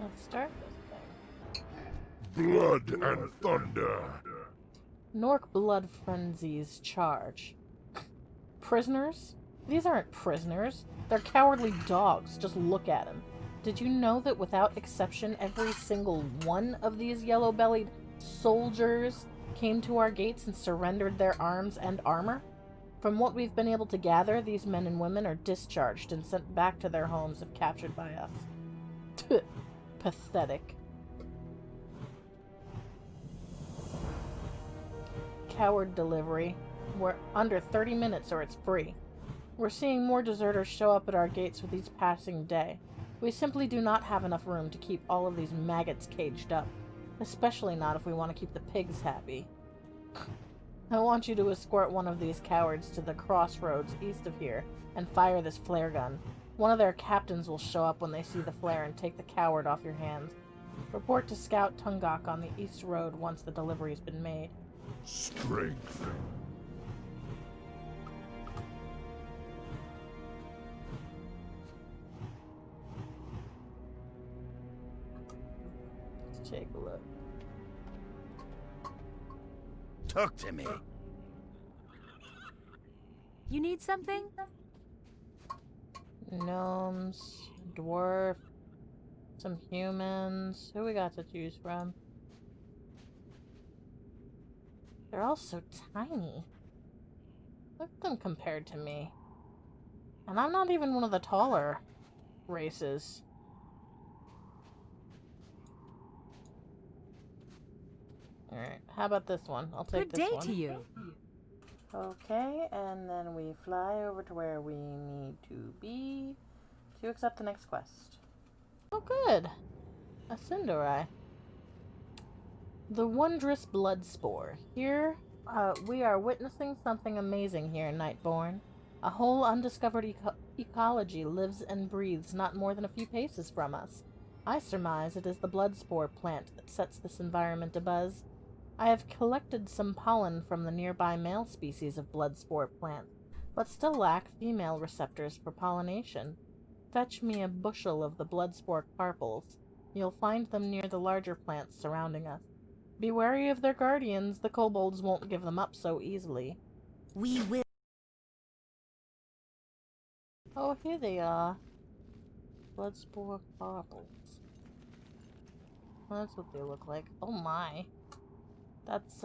Let's start this thing. Blood and thunder. Nork blood frenzies charge. Prisoners? These aren't prisoners. They're cowardly dogs. Just look at them. Did you know that without exception, every single one of these yellow-bellied soldiers came to our gates and surrendered their arms and armor? From what we've been able to gather, these men and women are discharged and sent back to their homes if captured by us. Pathetic. Coward delivery. We're under 30 minutes or it's free. We're seeing more deserters show up at our gates with each passing day. We simply do not have enough room to keep all of these maggots caged up. Especially not if we want to keep the pigs happy. I want you to escort one of these cowards to the crossroads east of here and fire this flare gun. One of their captains will show up when they see the flare and take the coward off your hands. Report to Scout Tungok on the east road once the delivery's been made. Strength. Let's take a look. Talk to me. You need something? Gnomes, dwarf, some humans. Who we got to choose from? They're all so tiny. Look at them compared to me. And I'm not even one of the taller races. Alright, how about this one? I'll take Good this day one. to you. Okay, and then we fly over to where we need to be to accept the next quest. Oh good! A Cinderai. The wondrous blood spore. Here, we are witnessing something amazing here in Nightborne. A whole undiscovered ecology lives and breathes not more than a few paces from us. I surmise it is the blood spore plant that sets this environment abuzz. I have collected some pollen from the nearby male species of blood spore plant, but still lack female receptors for pollination. Fetch me a bushel of the blood spore carpels. You'll find them near the larger plants surrounding us. Be wary of their guardians. The kobolds won't give them up so easily. We will. Oh, here they are. Blood spore carpels. Well, that's what they look like. Oh my. That's,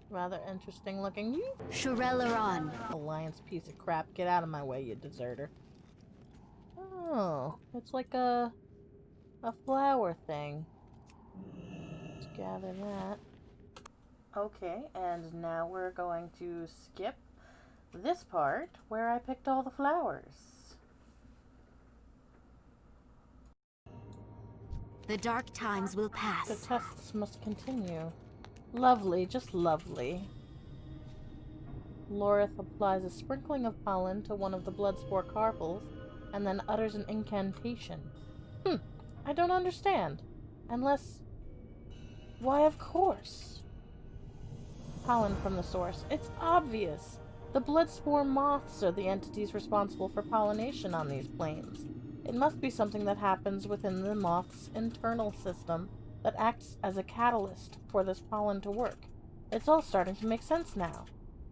rather interesting looking. You Shurelaron. Alliance piece of crap. Get out of my way, you deserter. Oh, it's like a flower thing. Let's gather that. Okay, and now we're going to skip this part where I picked all the flowers. The dark times will pass. The tests must continue. Lovely, just lovely. Lorith applies a sprinkling of pollen to one of the bloodspore carpels and then utters an incantation. I don't understand. Unless... Why, of course. Pollen from the source. It's obvious. The bloodspore moths are the entities responsible for pollination on these plains. It must be something that happens within the moth's internal system that acts as a catalyst for this pollen to work. It's all starting to make sense now.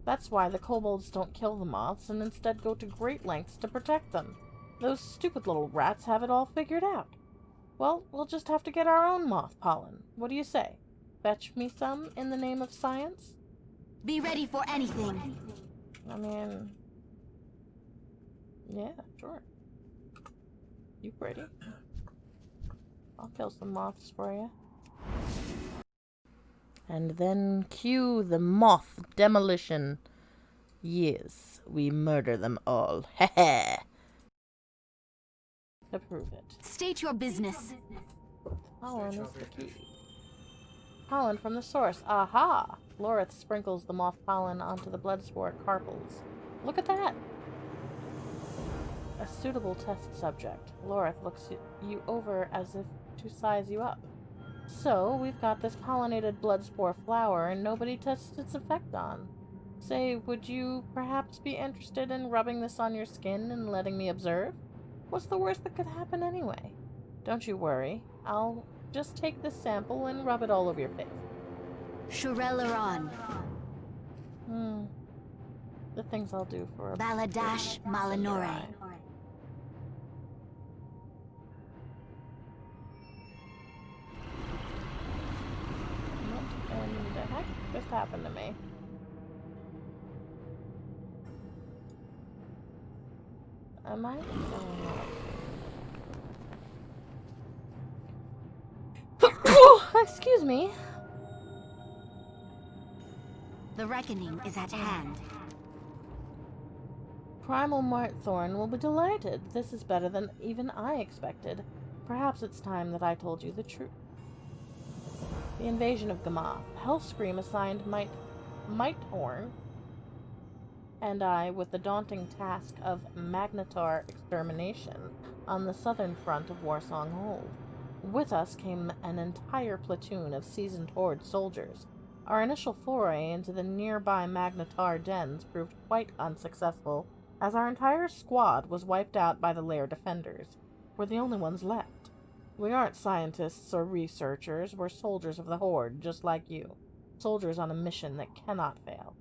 That's why the kobolds don't kill the moths and instead go to great lengths to protect them. Those stupid little rats have it all figured out. Well, we'll just have to get our own moth pollen. What do you say? Fetch me some in the name of science? Be ready for anything. I mean... Yeah, sure. You pretty. I'll kill some moths for you. And then cue the moth demolition. Yes, we murder them all. Ha ha! Approve it. State your business. Pollen is the key. Pollen from the source. Aha! Lorith sprinkles the moth pollen onto the bloodspore carpels. Look at that! A suitable test subject. Lorith looks you over as if to size you up. So, we've got this pollinated bloodspore flower and nobody tests its effect on. Say, would you perhaps be interested in rubbing this on your skin and letting me observe? What's the worst that could happen anyway? Don't you worry. I'll just take this sample and rub it all over your face. Shurelaron. The things I'll do for a Baladash Malinore. What in the heck just happened to me? Am I Excuse me. The reckoning is at hand. Primal Martthorn will be delighted. This is better than even I expected. Perhaps it's time that I told you the truth. The invasion of Gamath. Hellscream assigned Mightborne and I with the daunting task of Magnetar extermination on the southern front of Warsong Hold. With us came an entire platoon of seasoned Horde soldiers. Our initial foray into the nearby Magnetar dens proved quite unsuccessful, as our entire squad was wiped out by the lair defenders. We're the only ones left. We aren't scientists or researchers, we're soldiers of the Horde, just like you. Soldiers on a mission that cannot fail.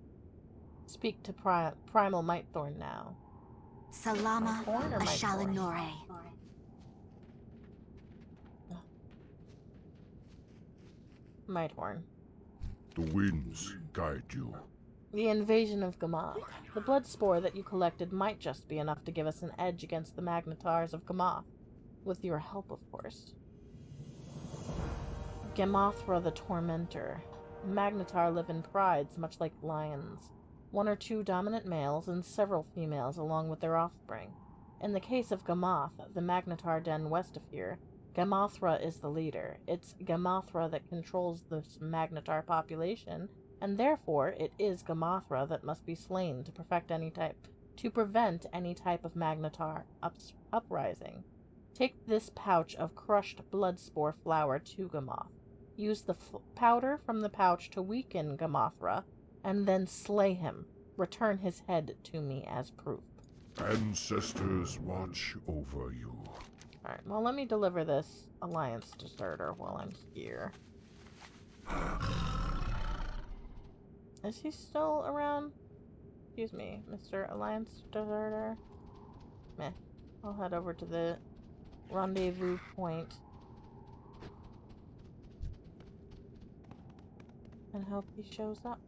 Speak to Primal Mightthorn now. Salama Ashalinore. Mightborn. The winds guide you. The invasion of Gamath. The blood spore that you collected might just be enough to give us an edge against the Magnetars of Gamath. With your help, of course. Gamathra the Tormentor. Magnetar live in prides, much like lions. 1 or 2 dominant males and several females along with their offspring. In the case of Gamath, the Magnetar den west of here, Gamathra is the leader. It's Gamathra that controls this Magnetar population, and therefore it is Gamathra that must be slain to prevent any type of Magnetar uprising. Take this pouch of crushed bloodspore flour to Gamath. Use the powder from the pouch to weaken Gamathra, and then slay him. Return his head to me as proof. Ancestors watch over you. Alright, well, let me deliver this Alliance deserter while I'm here. Is he still around? Excuse me, Mr. Alliance deserter? Meh. I'll head over to the rendezvous point and hope he shows up.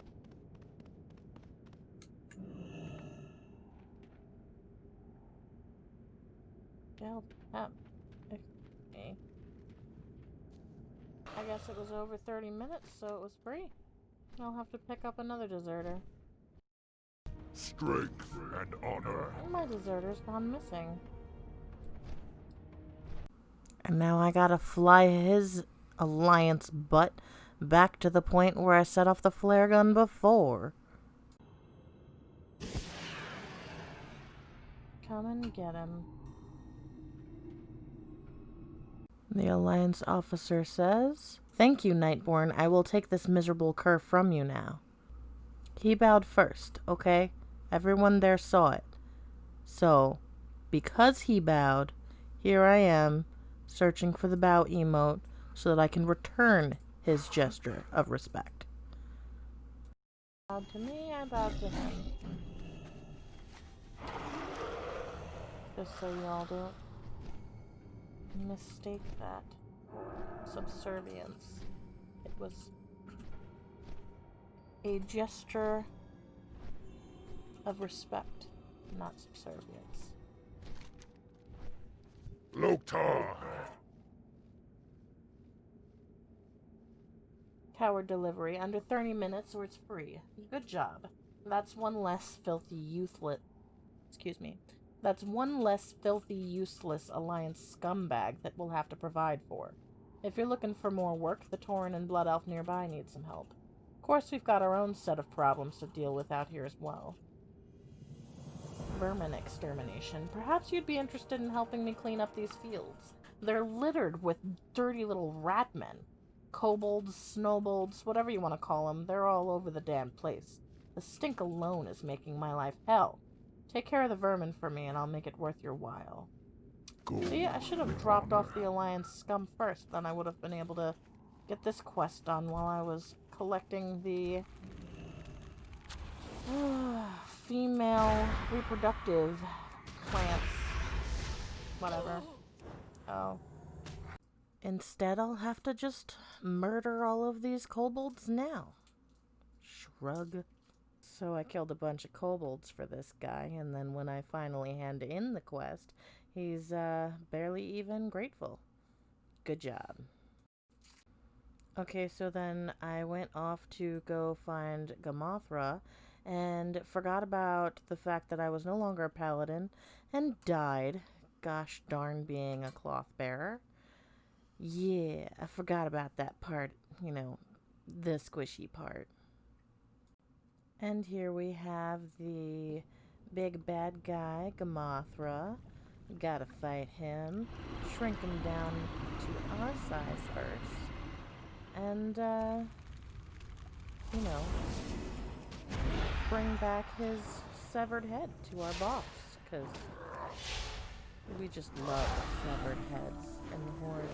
I guess it was over 30 minutes, so it was free. I'll have to pick up another deserter. Strength and honor. My deserter's gone missing. And now I gotta fly his Alliance butt back to the point where I set off the flare gun before. Come and get him. The Alliance officer says, "Thank you, Nightborne. I will take this miserable cur from you now." He bowed first, okay? Everyone there saw it. So, because he bowed, here I am, searching for the bow emote so that I can return his gesture of respect. Bowed to me, I bowed to him. Just so y'all don't mistake that for subservience. It was a gesture of respect, not subservience. Loktar. Coward delivery, under 30 minutes or it's free. Good job. That's one less That's one less filthy, useless Alliance scumbag that we'll have to provide for. If you're looking for more work, the Tauren and Blood Elf nearby need some help. Of course, we've got our own set of problems to deal with out here as well. Vermin extermination. Perhaps you'd be interested in helping me clean up these fields. They're littered with dirty little rat men. Kobolds, snowbolds, whatever you want to call them, they're all over the damn place. The stink alone is making my life hell. Take care of the vermin for me and I'll make it worth your while. Go. So yeah, I should have dropped off the Alliance scum first, then I would have been able to get this quest done while I was collecting the female reproductive plants. Whatever. Oh. Instead, I'll have to just murder all of these kobolds now. Shrug. So I killed a bunch of kobolds for this guy, and then when I finally hand in the quest, he's barely even grateful. Good job. Okay, so then I went off to go find Gamothra and forgot about the fact that I was no longer a paladin and died. Gosh darn being a cloth bearer. Yeah, I forgot about that part, you know, the squishy part. And here we have the big bad guy, Gamothra. Gotta fight him. Shrink him down to our size first. And, you know, bring back his severed head to our boss. Because we just love severed heads in the Horde.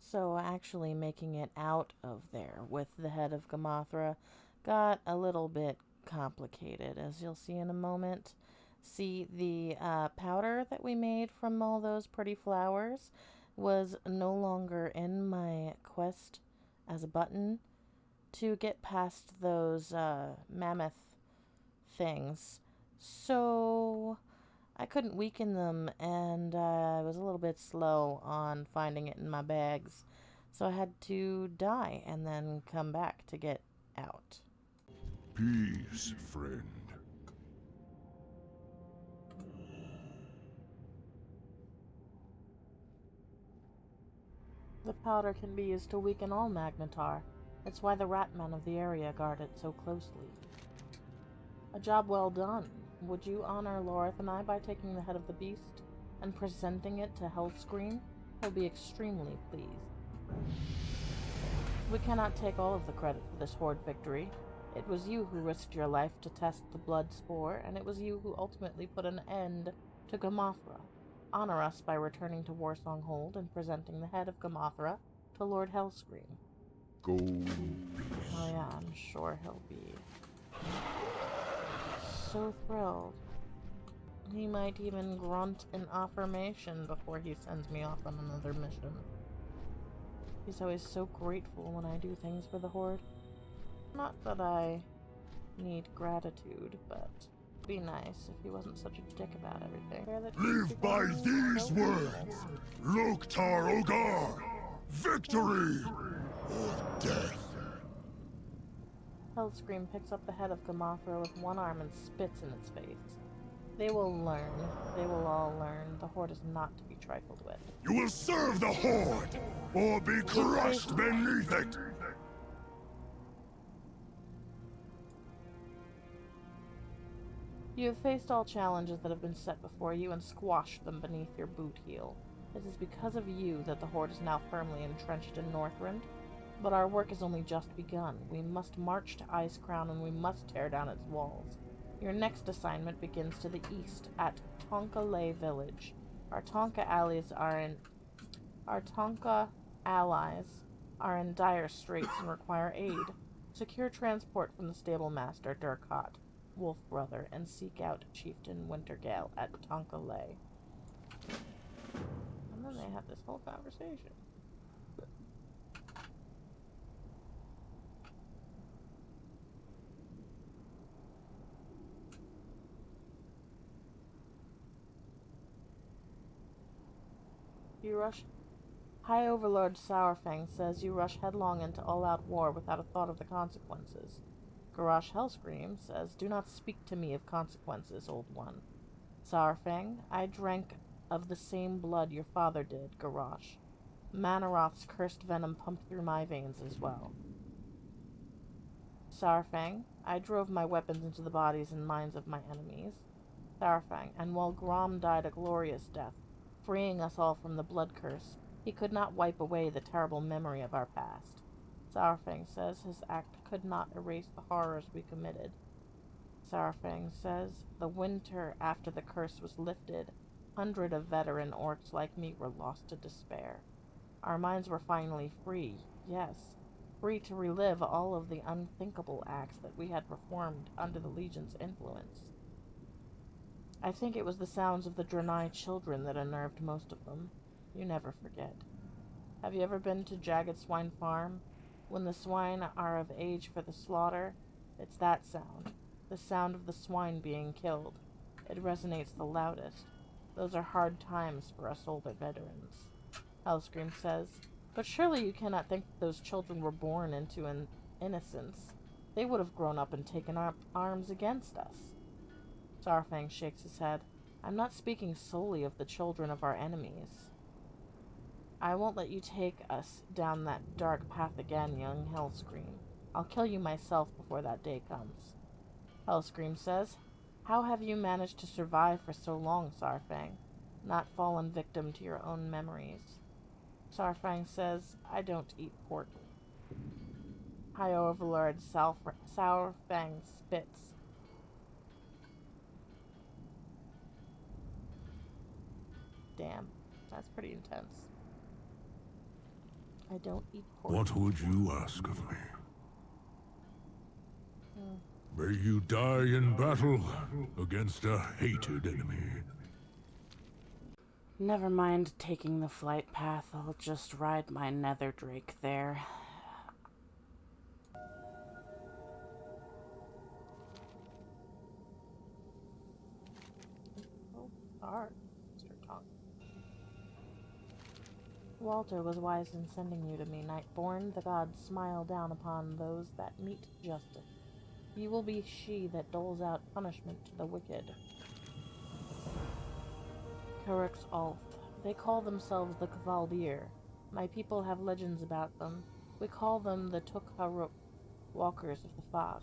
So actually making it out of there with the head of Gamothra got a little bit complicated, as you'll see in a moment. See, the powder that we made from all those pretty flowers was no longer in my quest as a button to get past those mammoth things. So I couldn't weaken them, and I was a little bit slow on finding it in my bags. So I had to die and then come back to get out. Peace, friend. The powder can be used to weaken all Magnetar. It's why the Ratmen of the area guard it so closely. A job well done. Would you honor Lorith and I by taking the head of the beast and presenting it to Hellscream? He'll be extremely pleased. We cannot take all of the credit for this Horde victory. It was you who risked your life to test the blood spore, and it was you who ultimately put an end to Gamothra. Honor us by returning to Warsong Hold and presenting the head of Gamothra to Lord Hellscream. Go. Oh yeah, I'm sure he'll be so thrilled. He might even grunt in affirmation before he sends me off on another mission. He's always so grateful when I do things for the Horde. Not that I need gratitude, but it'd be nice if he wasn't such a dick about everything. Live by these words! Loktar Ogar! Victory! Or death! Hellscream picks up the head of Gamothra with one arm and spits in its face. They will learn. They will all learn. The Horde is not to be trifled with. You will serve the Horde, or be crushed beneath it! You have faced all challenges that have been set before you and squashed them beneath your boot heel. It is because of you that the Horde is now firmly entrenched in Northrend. But our work has only just begun. We must march to Icecrown and we must tear down its walls. Your next assignment begins to the east, at Tonka Village. Our Tonka allies are in dire straits and require aid. Secure transport from the stable master, Durkot, Wolf Brother, and seek out Chieftain Wintergale at Tonka Lay. And then they have this whole conversation. You rush. High Overlord Sourfang says you rush headlong into all-out war without a thought of the consequences. Garrosh Hellscream says, do not speak to me of consequences, old one. Sourfang, I drank of the same blood your father did, Garrosh. Manaroth's cursed venom pumped through my veins as well. Sourfang, I drove my weapons into the bodies and minds of my enemies. Sourfang, and while Grom died a glorious death, freeing us all from the blood curse, he could not wipe away the terrible memory of our past. Sourfang says his act could not erase the horrors we committed. Saurfang says, the winter after the curse was lifted, hundreds of veteran orcs like me were lost to despair. Our minds were finally free, yes, free to relive all of the unthinkable acts that we had performed under the Legion's influence. I think it was the sounds of the Draenei children that unnerved most of them. You never forget. Have you ever been to Jagged Swine Farm? When the swine are of age for the slaughter, it's that sound. The sound of the swine being killed. It resonates the loudest. Those are hard times for us older veterans. Hellscream says, but surely you cannot think that those children were born into an innocence. They would have grown up and taken up arms against us. Saurfang shakes his head. I'm not speaking solely of the children of our enemies. I won't let you take us down that dark path again, young Hellscream. I'll kill you myself before that day comes. Hellscream says, how have you managed to survive for so long, Saurfang? Not fallen victim to your own memories. Saurfang says, I don't eat pork. High Overlord Saurfang spits. Damn, that's pretty intense. I don't eat pork. What would you ask of me? May you die in battle against a hated enemy. Never mind taking the flight path. I'll just ride my nether drake there. Oh, hard, Mr. Tongue. Walter was wise in sending you to me, Nightborne. The gods smile down upon those that meet justice. You will be she that doles out punishment to the wicked. Carrick's Alth. They call themselves the Cavaldier. My people have legends about them. We call them the Tukharuk, walkers of the fog.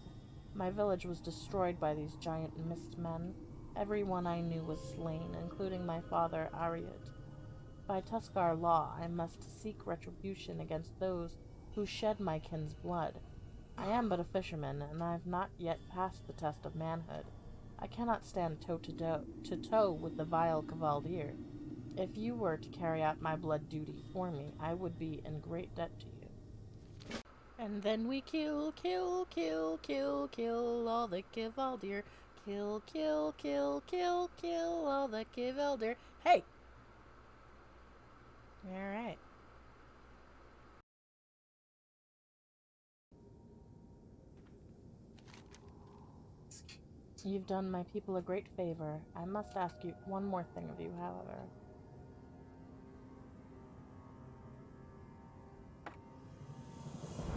My village was destroyed by these giant mist men. Everyone I knew was slain, including my father Ariat. By Tuskar law, I must seek retribution against those who shed my kin's blood. I am but a fisherman, and I have not yet passed the test of manhood. I cannot stand toe-to-toe with the vile Cavaldier. If you were to carry out my blood duty for me, I would be in great debt to you. And then we kill all the Cavaldier. Kill all the Cavaldier. Hey! Alright. You've done my people a great favor. I must ask you one more thing of you, however.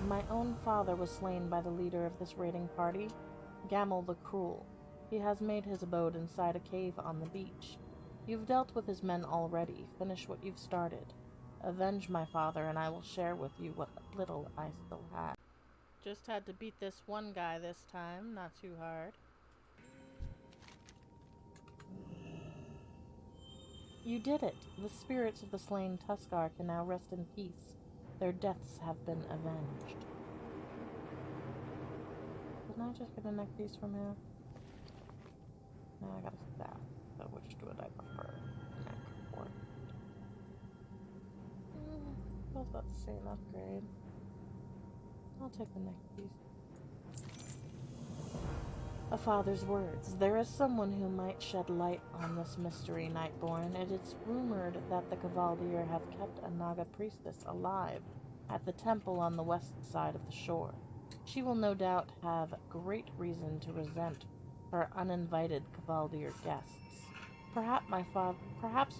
My own father was slain by the leader of this raiding party, Gamel the Cruel. He has made his abode inside a cave on the beach. You've dealt with his men already. Finish what you've started. Avenge my father, and I will share with you what little I still have. Just had to beat this one guy this time. Not too hard. You did it! The spirits of the slain Tuskar can now rest in peace. Their deaths have been avenged. Didn't I just get a neck piece from here? No, I got a staff. So which would I prefer? Neck or... I was about to say an upgrade. I'll take the neck piece. A father's words. There is someone who might shed light on this mystery, Nightborne. It is rumored that the Cavaldier have kept a Naga priestess alive at the temple on the west side of the shore. She will no doubt have great reason to resent her uninvited Cavaldier guests. Perhaps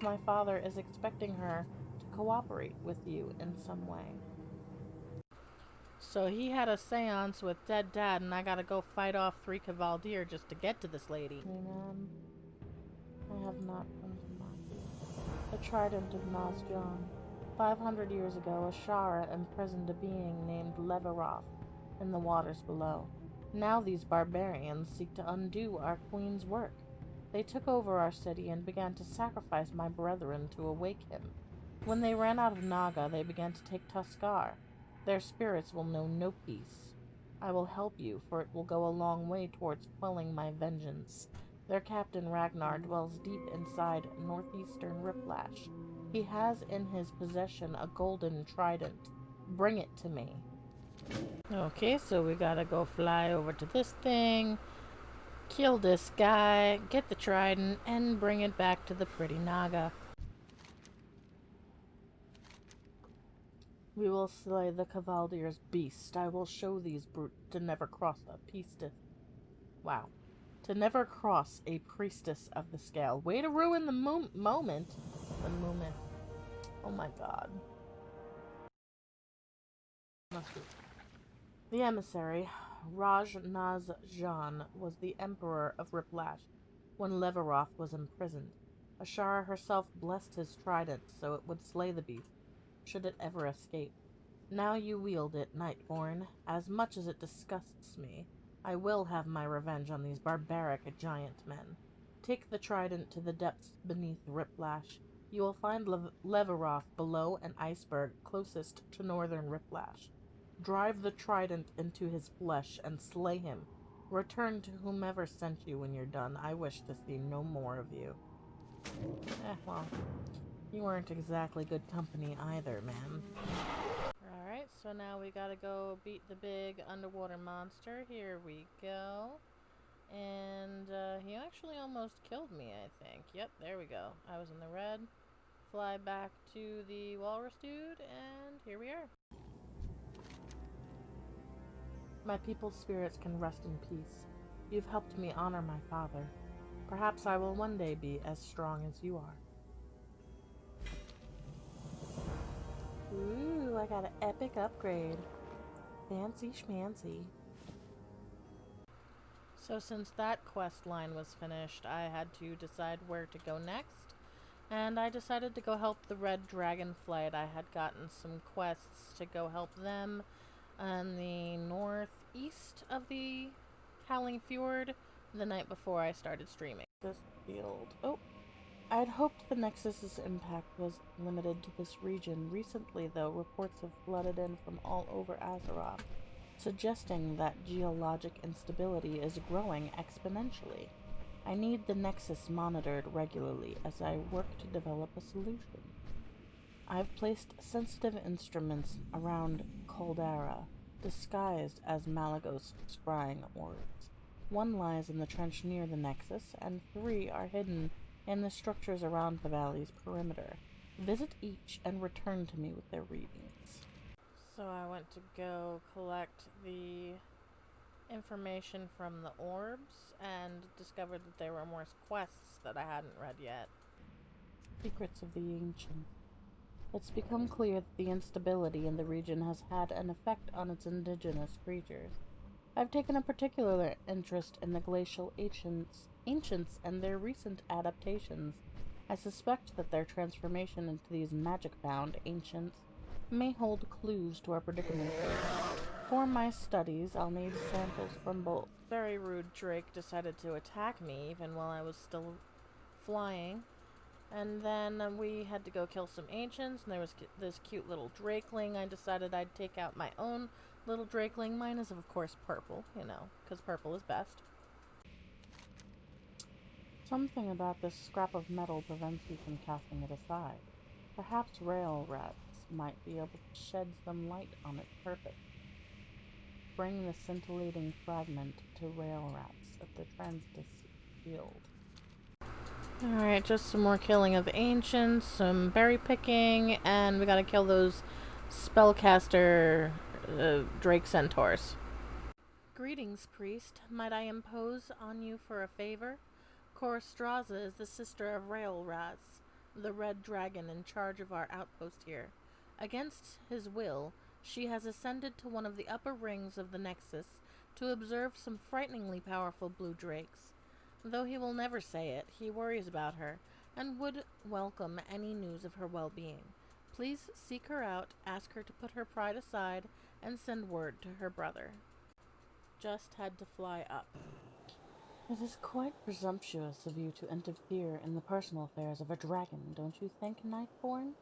my father is expecting her to cooperate with you in some way. So he had a seance with dead dad, and I gotta go fight off 3 Cavaldier just to get to this lady. I have not come to mind. The Trident of Nazjan. 500 years ago, Ashara imprisoned a being named Leveroth in the waters below. Now these barbarians seek to undo our queen's work. They took over our city and began to sacrifice my brethren to awake him. When they ran out of Naga, they began to take Tuskar. Their spirits will know no peace. I will help you, for it will go a long way towards quelling my vengeance. Their captain Ragnar dwells deep inside northeastern Riplash. He has in his possession a golden trident. Bring it to me. Okay, so we gotta go fly over to this thing, kill this guy, get the trident, and bring it back to the pretty Naga. We will slay the Cavaldier's beast. I will show these brutes to never cross a priestess. Wow. To never cross a priestess of the scale. Way to ruin the moment. The moment. Oh my god. The emissary, Raj Nazjan, was the emperor of Riplash when Leveroth was imprisoned. Ashara herself blessed his trident so it would slay the beast, should it ever escape. Now you wield it, Nightborne. As much as it disgusts me, I will have my revenge on these barbaric giant men. Take the trident to the depths beneath Riplash. You will find Leveroth below an iceberg closest to northern Riplash. Drive the trident into his flesh and slay him. Return to whomever sent you when you're done. I wish to see no more of you. Well, you weren't exactly good company either, man. Alright, so now we gotta go beat the big underwater monster. Here we go. And, he actually almost killed me, I think. Yep, there we go. I was in the red. Fly back to the walrus dude, and here we are. My people's spirits can rest in peace. You've helped me honor my father. Perhaps I will one day be as strong as you are. Ooh, I got an epic upgrade. Fancy schmancy. So since that quest line was finished, I had to decide where to go next. And I decided to go help the Red Dragon Flight. I had gotten some quests to go help them on the northeast of the Howling Fyord the night before I started streaming. This field. Oh, I'd hoped the Nexus's impact was limited to this region. Recently, though, reports have flooded in from all over Azeroth, suggesting that geologic instability is growing exponentially. I need the Nexus monitored regularly as I work to develop a solution. I've placed sensitive instruments around Caldera, disguised as Malagos scrying orbs. 1 lies in the trench near the Nexus, and 3 are hidden in the structures around the valley's perimeter. Visit each and return to me with their readings. So I went to go collect the information from the orbs and discovered that there were more quests that I hadn't read yet. Secrets of the Ancient. It's become clear that the instability in the region has had an effect on its indigenous creatures. I've taken a particular interest in the glacial ancients and their recent adaptations. I suspect that their transformation into these magic-bound ancients may hold clues to our predicament here. For my studies, I'll need samples from both. Very rude Drake decided to attack me even while I was still flying. And then we had to go kill some ancients, and there was this cute little drakeling. I decided I'd take out my own little drakeling. Mine is, of course, purple, you know, because purple is best. Something about this scrap of metal prevents you from casting it aside. Perhaps rail rats might be able to shed some light on its purpose. Bring the scintillating fragment to rail rats at the Transdis field. Alright, just some more killing of ancients, some berry picking, and we gotta kill those spellcaster Drake centaurs. Greetings, priest. Might I impose on you for a favor? Koristraza is the sister of Rail Rats, the red dragon in charge of our outpost here. Against his will, she has ascended to one of the upper rings of the Nexus to observe some frighteningly powerful blue drakes. Though he will never say it, he worries about her, and would welcome any news of her well-being. Please seek her out, ask her to put her pride aside, and send word to her brother. Just had to fly up. It is quite presumptuous of you to interfere in the personal affairs of a dragon, don't you think, Nightborne?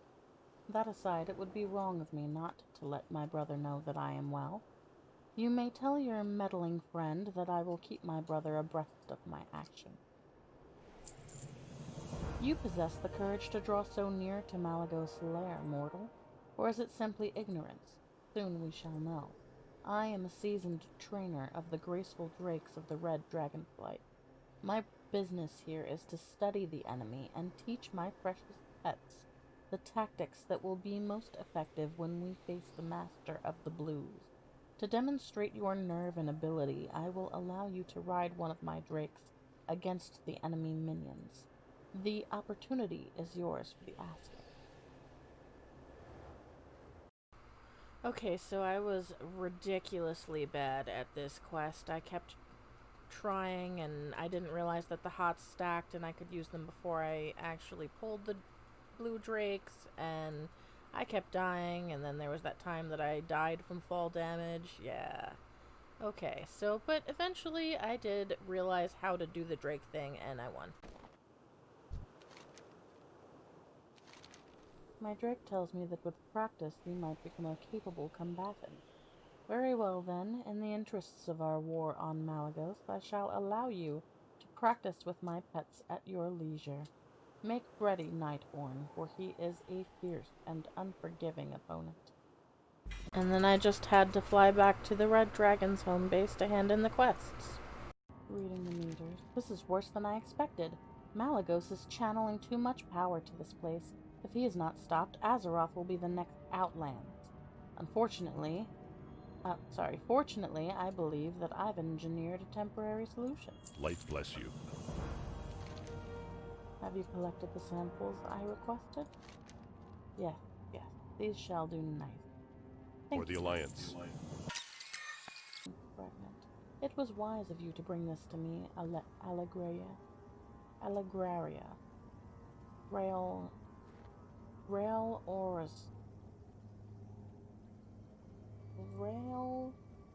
That aside, it would be wrong of me not to let my brother know that I am well. You may tell your meddling friend that I will keep my brother abreast of my action. You possess the courage to draw so near to Malagos' lair, mortal, or is it simply ignorance? Soon we shall know. I am a seasoned trainer of the graceful drakes of the red dragonflight. My business here is to study the enemy and teach my precious pets the tactics that will be most effective when we face the master of the blues. To demonstrate your nerve and ability, I will allow you to ride one of my drakes against the enemy minions. The opportunity is yours for the asking. Okay, so I was ridiculously bad at this quest. I kept trying, and I didn't realize that the hots stacked and I could use them before I actually pulled the blue drakes, and I kept dying, and then there was that time that I died from fall damage. Yeah. Okay, so, but eventually I did realize how to do the drake thing, and I won. My drake tells me that with practice we might become a capable combatant. Very well then, in the interests of our war on Malagos, I shall allow you to practice with my pets at your leisure. Make ready, Nightborne, for he is a fierce and unforgiving opponent. And then I just had to fly back to the Red Dragon's home base to hand in the quests. Reading the meters. This is worse than I expected. Malagos is channeling too much power to this place. If he is not stopped, Azeroth will be the next Outlands. Fortunately, I believe that I've engineered a temporary solution. Light bless you. Have you collected the samples I requested? Yes. These shall do nice. For the Alliance. Fragment. It was wise of you to bring this to me, Alegraria. Rail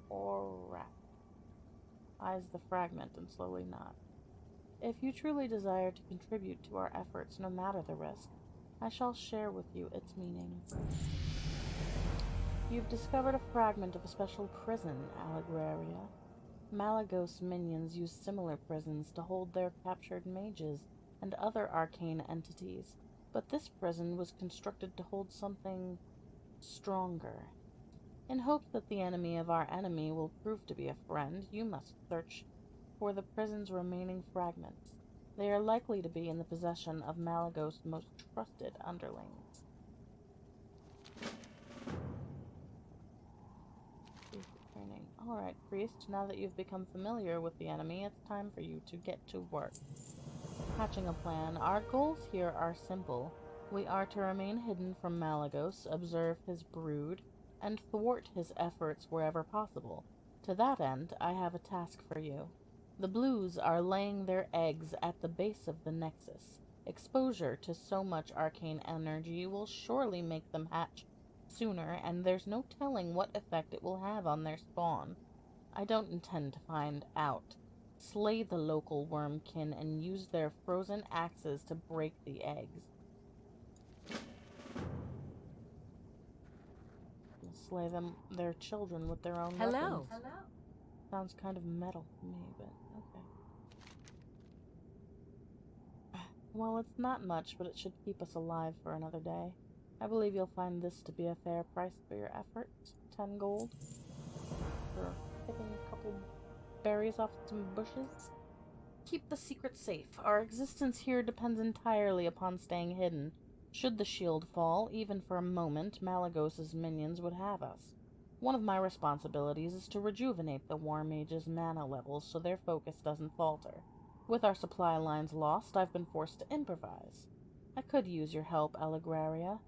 or rat. Eyes the fragment and slowly nods. If you truly desire to contribute to our efforts, no matter the risk, I shall share with you its meaning. You've discovered a fragment of a special prison, Alegraria. Malagos minions use similar prisons to hold their captured mages and other arcane entities, but this prison was constructed to hold something stronger. In hopes that the enemy of our enemy will prove to be a friend, you must search for the prison's remaining fragments. They are likely to be in the possession of Malagos' most trusted underlings. Alright, priest, now that you've become familiar with the enemy, it's time for you to get to work. Hatching a plan. Our goals here are simple. We are to remain hidden from Malagos, observe his brood, and thwart his efforts wherever possible. To that end, I have a task for you. The blues are laying their eggs at the base of the Nexus. Exposure to so much arcane energy will surely make them hatch sooner, and there's no telling what effect it will have on their spawn. I don't intend to find out. Slay the local wormkin and use their frozen axes to break the eggs. Slay their children with their own weapons. Hello. Sounds kind of metal to me, but okay. Well, it's not much, but it should keep us alive for another day. I believe you'll find this to be a fair price for your efforts. 10 gold. For picking a couple berries off some bushes. Keep the secret safe. Our existence here depends entirely upon staying hidden. Should the shield fall, even for a moment, Malagos' minions would have us. One of my responsibilities is to rejuvenate the War Mage's mana levels so their focus doesn't falter. With our supply lines lost, I've been forced to improvise. I could use your help, Alegraria.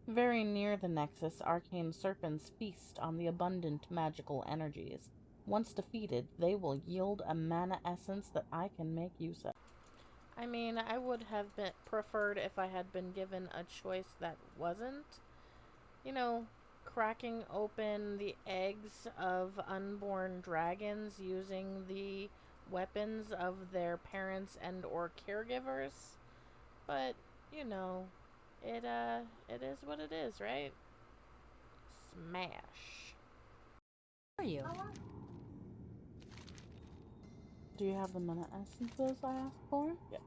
Very near the Nexus, arcane serpents feast on the abundant magical energies. Once defeated, they will yield a mana essence that I can make use of. I mean, I would have preferred if I had been given a choice that wasn't, cracking open the eggs of unborn dragons using the weapons of their parents and or caregivers. But, it is what it is, right? Smash. How are you? Do you have the mana essences I asked for? Yep.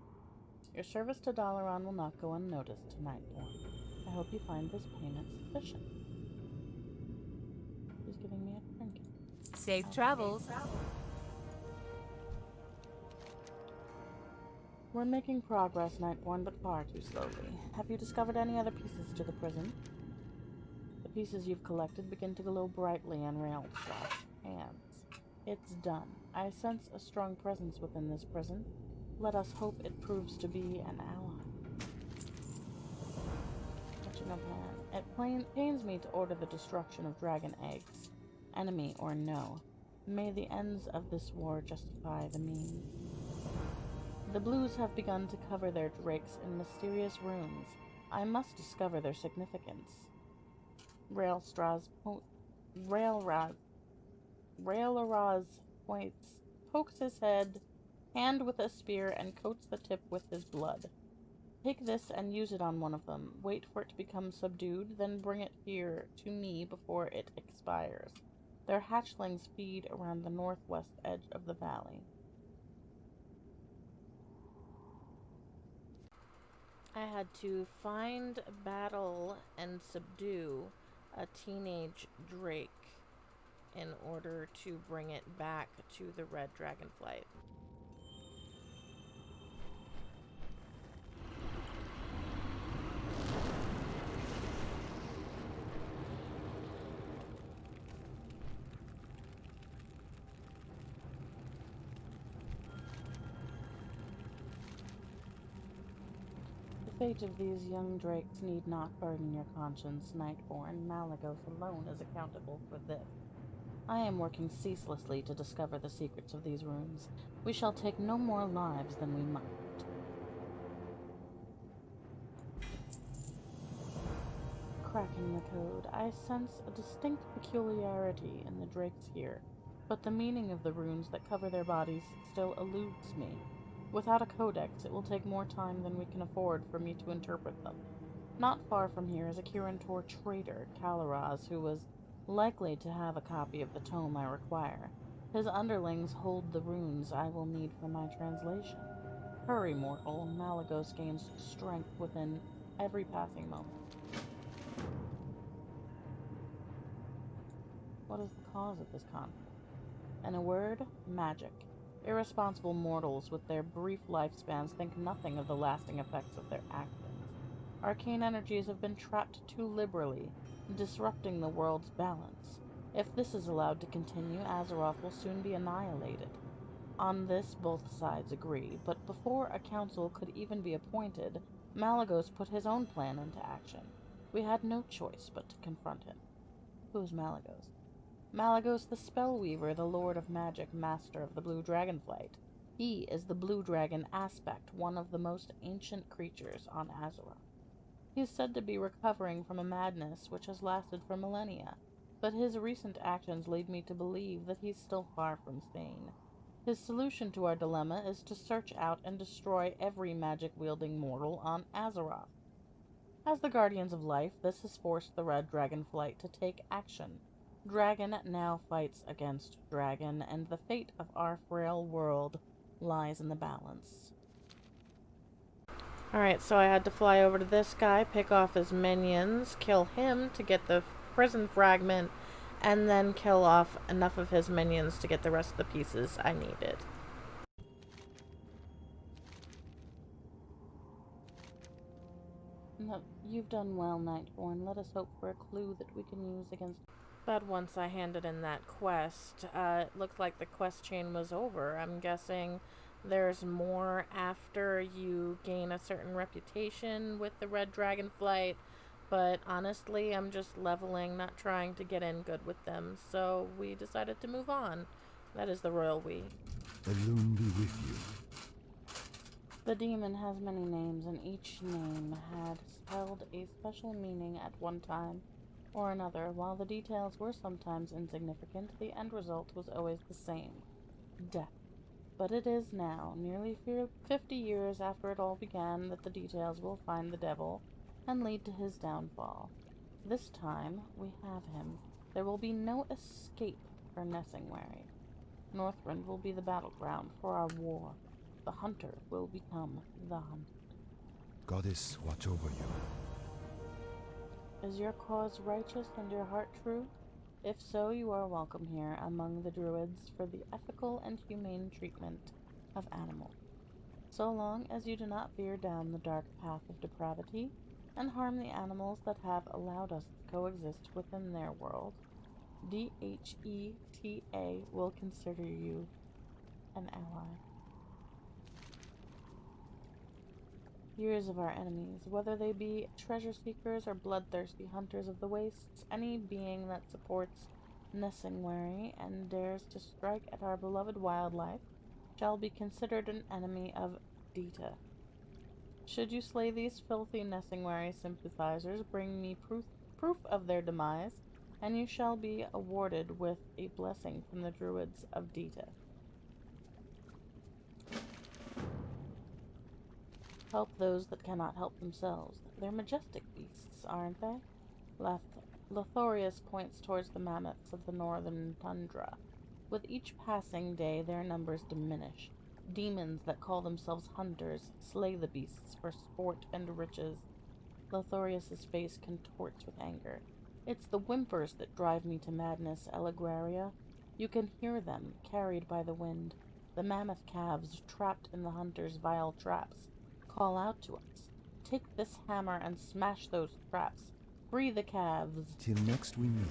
Your service to Dalaran will not go unnoticed tonight, Nightborne. I hope you find this payment sufficient. She's giving me a trinket. Safe travels. We're making progress, Nightborne, but far too slowly. Have you discovered any other pieces to the prison? The pieces you've collected begin to glow brightly on Railstra's hands. It's done. I sense a strong presence within this prison. Let us hope it proves to be an ally. Touching of hand. It pains me to order the destruction of dragon eggs, enemy or no. May the ends of this war justify the means. The blues have begun to cover their drakes in mysterious runes. I must discover their significance. Railstra's pokes his hand with a spear and coats the tip with his blood. Take this and use it on one of them. Wait for it to become subdued, then bring it here to me before it expires. Their hatchlings feed around the northwest edge of the valley. I had to find, battle, and subdue a teenage drake in order to bring it back to the red dragonflight. The fate of these young drakes need not burden your conscience, Nightborne. Malagos alone is accountable for this. I am working ceaselessly to discover the secrets of these runes. We shall take no more lives than we might. Cracking the code, I sense a distinct peculiarity in the drakes here, but the meaning of the runes that cover their bodies still eludes me. Without a codex, it will take more time than we can afford for me to interpret them. Not far from here is a Kirantor trader, Kalaraz, who was likely to have a copy of the tome I require. His underlings hold the runes I will need for my translation. Hurry, mortal. Malagos gains strength within every passing moment. What is the cause of this conflict? In a word, magic. Irresponsible mortals with their brief lifespans think nothing of the lasting effects of their actions. Arcane energies have been trapped too liberally, disrupting the world's balance. If this is allowed to continue, Azeroth will soon be annihilated. On this, both sides agree, but before a council could even be appointed, Malagos put his own plan into action. We had no choice but to confront him. Who's Malagos? Malagos the Spellweaver, the Lord of Magic, master of the Blue Dragonflight. He is the Blue Dragon Aspect, one of the most ancient creatures on Azeroth. He is said to be recovering from a madness which has lasted for millennia, but his recent actions lead me to believe that he's still far from sane. His solution to our dilemma is to search out and destroy every magic-wielding mortal on Azeroth. As the Guardians of Life, this has forced the Red Dragonflight to take action. Dragon now fights against dragon, and the fate of our frail world lies in the balance. Alright, so I had to fly over to this guy, pick off his minions, kill him to get the prison fragment, and then kill off enough of his minions to get the rest of the pieces I needed. No, you've done well, Nightborne. Let us hope for a clue that we can use against... But once I handed in that quest, it looked like the quest chain was over. I'm guessing there's more after you gain a certain reputation with the Red Dragonflight, but honestly, I'm just leveling, not trying to get in good with them, so we decided to move on. That is the royal we. The loon be with you. The demon has many names, and each name had held a special meaning at one time or another. While the details were sometimes insignificant, the end result was always the same: death. But it is now, nearly 50 years after it all began, that the details will find the devil and lead to his downfall. This time, we have him. There will be no escape conquer Nessingwary. Northrend will be the battleground for our war. The hunter will become the hunted. Goddess, watch over you. Is your cause righteous and your heart true? If so, you are welcome here among the druids for the ethical and humane treatment of animals. So long as you do not veer down the dark path of depravity and harm the animals that have allowed us to coexist within their world, DHETA will consider you an ally. Years of our enemies, whether they be treasure seekers or bloodthirsty hunters of the wastes, any being that supports Nessingwary and dares to strike at our beloved wildlife shall be considered an enemy of Dita. Should you slay these filthy Nessingwary sympathizers, bring me proof of their demise, and you shall be awarded with a blessing from the druids of Dita. Help those that cannot help themselves. They're majestic beasts, aren't they? Lothorius points towards the mammoths of the northern tundra. With each passing day, their numbers diminish. Demons that call themselves hunters slay the beasts for sport and riches. Lothorius's face contorts with anger. It's the whimpers that drive me to madness, Alegraria. You can hear them, carried by the wind. The mammoth calves, trapped in the hunter's vile traps, call out to us. Take this hammer and smash those traps. Free the calves. Till next we meet.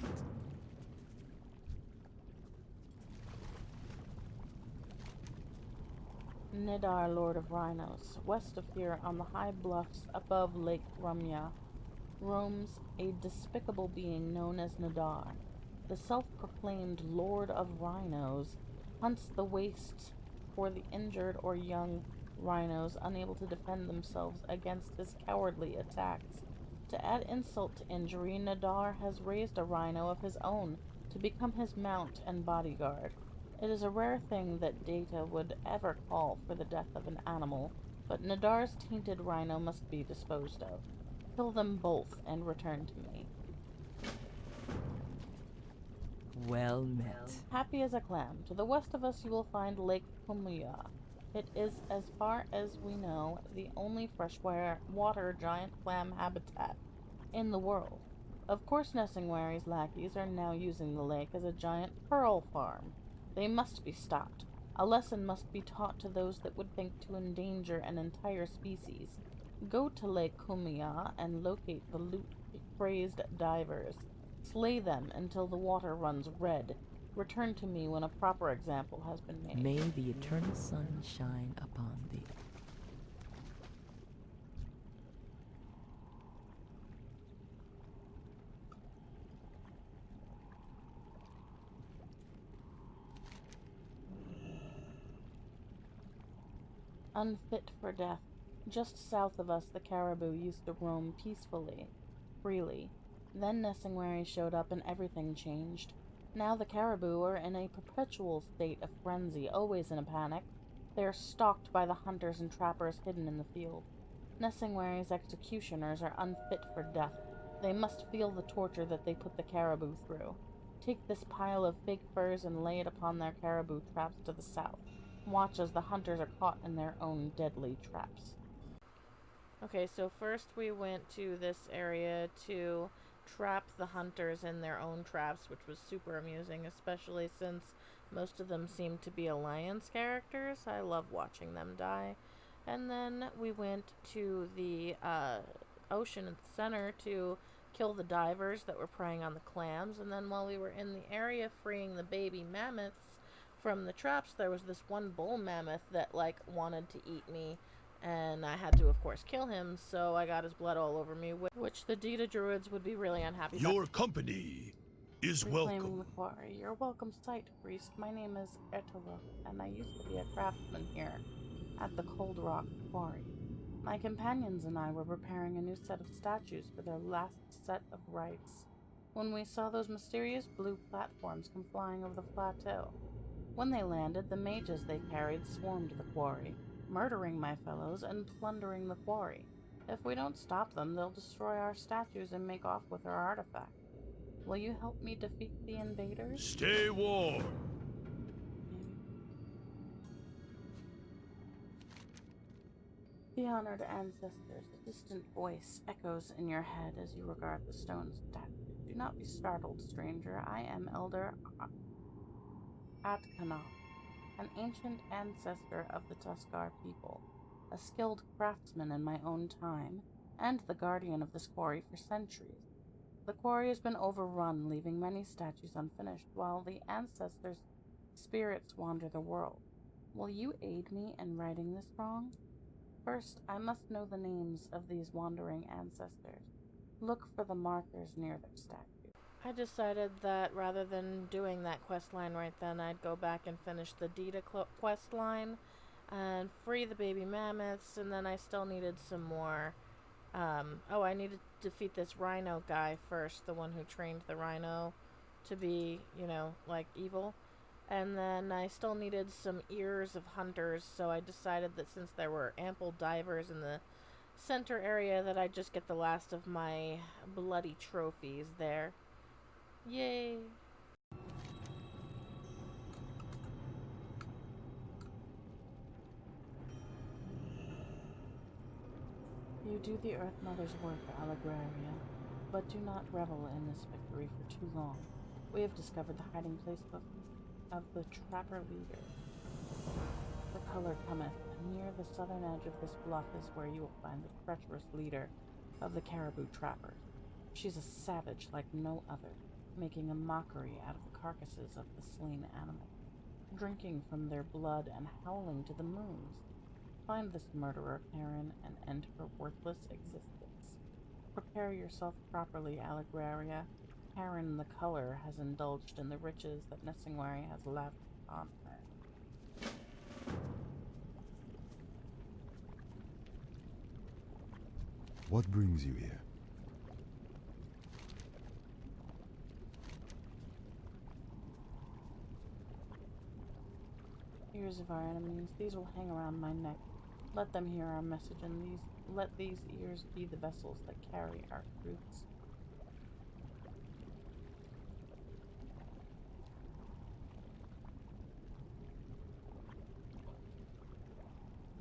Nidar, Lord of Rhinos, west of here on the high bluffs above Lake Rumya, roams a despicable being known as Nidar. The self-proclaimed Lord of Rhinos hunts the wastes for the injured or young rhinos unable to defend themselves against his cowardly attacks. To add insult to injury, Nidar has raised a rhino of his own to become his mount and bodyguard. It is a rare thing that Data would ever call for the death of an animal, but Nidar's tainted rhino must be disposed of. Kill them both and return to me. Well met. Happy as a clam. To the west of us you will find Lake Kumuya. It is, as far as we know, the only freshwater giant clam habitat in the world. Of course, Nessingwary's lackeys are now using the lake as a giant pearl farm. They must be stopped. A lesson must be taught to those that would think to endanger an entire species. Go to Lake Kumuya and locate the loot-crazed divers. Slay them until the water runs red. Return to me when a proper example has been made. May the eternal sun shine upon thee. Unfit for death. Just south of us, the caribou used to roam peacefully, freely. Then Nessingwary showed up and everything changed. Now the caribou are in a perpetual state of frenzy, always in a panic. They are stalked by the hunters and trappers hidden in the field. Nessingwary's executioners are unfit for death. They must feel the torture that they put the caribou through. Take this pile of fake furs and lay it upon their caribou traps to the south. Watch as the hunters are caught in their own deadly traps. Okay, so first we went to this area to trap the hunters in their own traps, which was super amusing, especially since most of them seem to be alliance characters. I love watching them die. And then we went to the ocean at the center to kill the divers that were preying on the clams. And then while we were in the area freeing the baby mammoths from the traps, there was this one bull mammoth that wanted to eat me, and I had to of course kill him, so I got his blood all over me, which the Dita druids would be really unhappy about. Your company is Reclaiming welcome. the quarry. Your welcome sight, priest. My name is Etara, and I used to be a craftsman here at the Cold Rock Quarry. My companions and I were preparing a new set of statues for their last set of rites when we saw those mysterious blue platforms come flying over the plateau. When they landed, the mages they carried swarmed the quarry, murdering my fellows and plundering the quarry. If we don't stop them, they'll destroy our statues and make off with our artifact. Will you help me defeat the invaders? Stay warm. The honored ancestors, a distant voice echoes in your head as you regard the stone statue. Do not be startled, stranger. I am Elder Atkana, an ancient ancestor of the Tuskar people, a skilled craftsman in my own time, and the guardian of this quarry for centuries. The quarry has been overrun, leaving many statues unfinished, while the ancestors' spirits wander the world. Will you aid me in righting this wrong? First, I must know the names of these wandering ancestors. Look for the markers near their statue. I decided that rather than doing that quest line right then, I'd go back and finish the Dita quest line and free the baby mammoths, and then I still needed some more. I needed to defeat this rhino guy first, the one who trained the rhino to be, like evil. And then I still needed some ears of hunters, so I decided that since there were ample divers in the center area, that I'd just get the last of my bloody trophies there. Yay! You do the Earth Mother's work, Alegraria, but do not revel in this victory for too long. We have discovered the hiding place of the trapper leader. The color cometh. Near the southern edge of this bluff is where you will find the treacherous leader of the caribou trappers. She's a savage like no other, making a mockery out of the carcasses of the slain animals, drinking from their blood and howling to the moons. Find this murderer, Karen, and end her worthless existence. Prepare yourself properly, Alegraria. Karen the Color has indulged in the riches that Nessingwari has lavished on her. What brings you here? Ears of our enemies, these will hang around my neck. Let them hear our message, and let these ears be the vessels that carry our truths.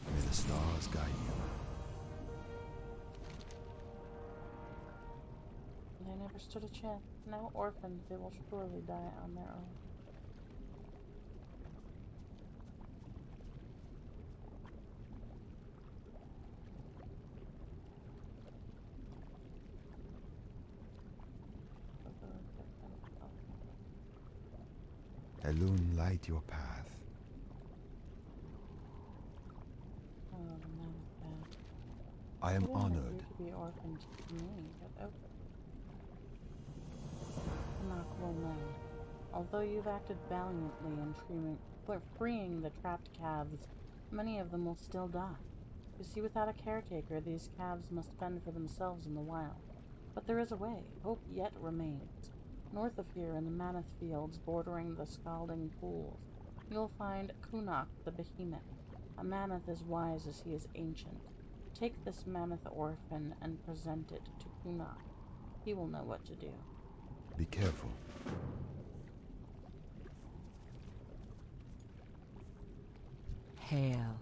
May the stars guide you. They never stood a chance. Now orphaned, they will surely die on their own. Elune, light your path. Oh, no, bad. I am I didn't want honored. you to be orphaned to me, but okay. Knock will know. Although you've acted valiantly in freeing the trapped calves, many of them will still die. You see, without a caretaker, these calves must fend for themselves in the wild. But there is a way. Hope yet remains. North of here, in the mammoth fields bordering the scalding pools, you'll find Kunak the behemoth, a mammoth as wise as he is ancient. Take this mammoth orphan and present it to Kunak. He will know what to do. Be careful. Hail.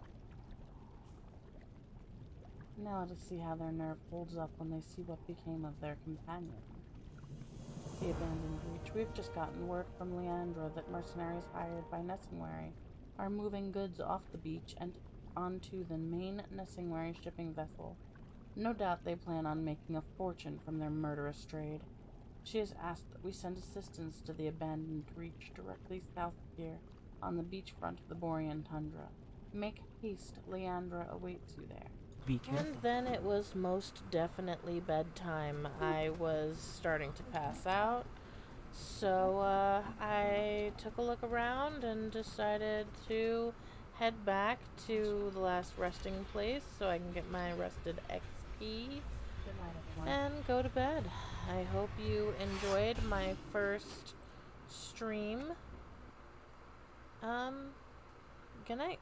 Now let us see how their nerve holds up when they see what became of their companion. The abandoned breach. We've just gotten word from Leandra that mercenaries hired by Nessingwari are moving goods off the beach and onto the main Nessingwari shipping vessel. No doubt they plan on making a fortune from their murderous trade. She has asked that we send assistance to the abandoned breach directly south of here, on the beachfront of the Borean tundra. Make haste, Leandra awaits you there. Be careful. And then it was most definitely bedtime. I was starting to pass out, so I took a look around and decided to head back to the last resting place so I can get my rested XP and go to bed. I hope you enjoyed my first stream. Good night.